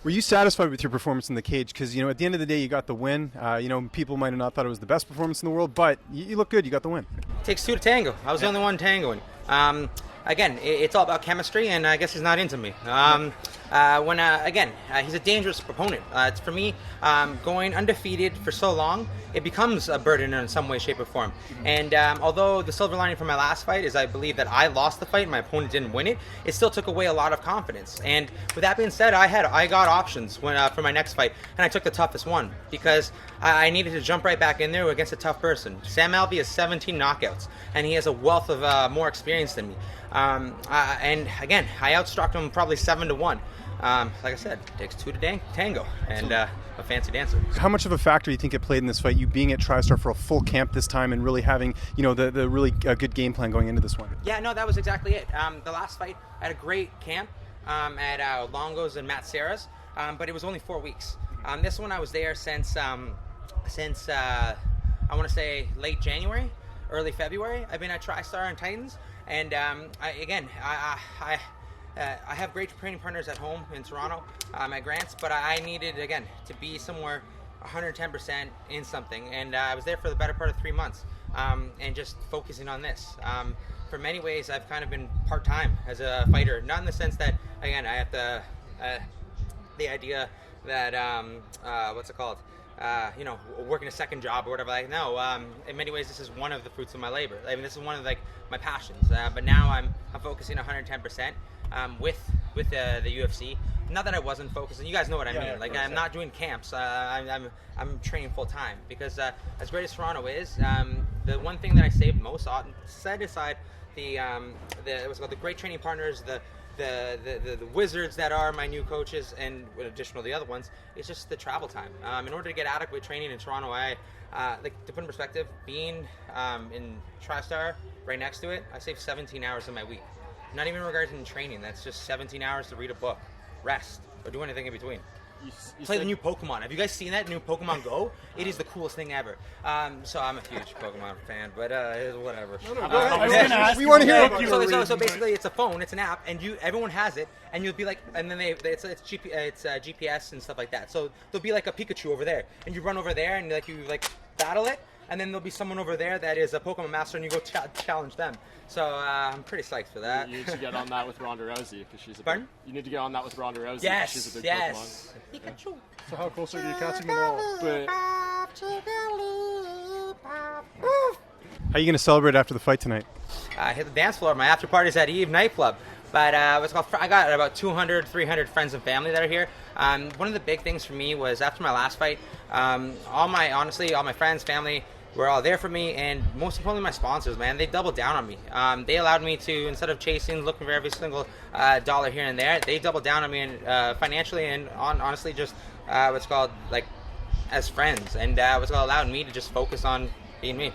Were you satisfied with your performance in the cage? Because, at the end of the day, you got the win. People might have not thought it was the best performance in the world, but you look good. You got the win. It takes two to tango. I was the only one tangoing. Again, it's all about chemistry, and I guess he's not into me. He's a dangerous opponent. It's for me, going undefeated for so long, it becomes a burden in some way, shape, or form. And although the silver lining from my last fight is I believe that I lost the fight and my opponent didn't win it, it still took away a lot of confidence. And with that being said, I got options for my next fight, and I took the toughest one because I needed to jump right back in there against a tough person. Sam Alvey has 17 knockouts, and he has a wealth of more experience than me. And again, I outstruck him probably 7-1. Like I said, it takes two to tango, and a fancy dancer. How much of a factor do you think it played in this fight, you being at Tristar for a full camp this time and really having, the really good game plan going into this one? Yeah, no, that was exactly it. The last fight, I had a great camp at Longo's and Matt Serra's, but it was only 4 weeks. This one I was there since I want to say late January, early February. I've been at Tristar and Titans, and I have great training partners at home in Toronto, at Grant's, but I needed, again, to be somewhere 110% in something, and I was there for the better part of 3 months, and just focusing on this. For many ways, I've kind of been part-time as a fighter, not in the sense that, again, I have the idea that, working a second job or whatever. In many ways, this is one of the fruits of my labor. I mean, this is one of my passions. But now I'm focusing 110% with the UFC. Not that I wasn't focusing. You guys know what I mean. I'm not doing camps. I'm training full time because as great as Toronto is, the one thing that I saved most, set aside the great training partners, the wizards that are my new coaches, and in addition to the other ones, it's just the travel time. In order to get adequate training in Toronto, to put in perspective, being in Tristar right next to it, I save 17 hours in my week. Not even regarding training. That's just 17 hours to read a book, rest, or do anything in between. You play the new Pokemon. Have you guys seen that new Pokemon Go? It is the coolest thing ever. So I'm a huge Pokemon fan, but whatever. We want to hear about it. So basically, it's a phone, it's an app, and everyone has it, and you'll be like, and then it's GPS and stuff like that. So there'll be like a Pikachu over there, and you run over there and you battle it. And then there'll be someone over there that is a Pokemon master, and you go challenge them. So I'm pretty psyched for that. You need to get on that with Ronda Rousey because she's a Pardon? You need to get on that with Ronda Rousey. Yes, she's a big yes. Pokemon. Pikachu. So how close are you catching them all? But How are you going to celebrate after the fight tonight? I hit the dance floor. My after party's at Eve nightclub. But I got about 200, 300 friends and family that are here. One of the big things for me was after my last fight, all my friends, family, were all there for me, and most importantly, my sponsors, man, they doubled down on me. They allowed me to, instead of looking for every single dollar here and there, they doubled down on me financially and honestly just as friends, and allowed me to just focus on being me.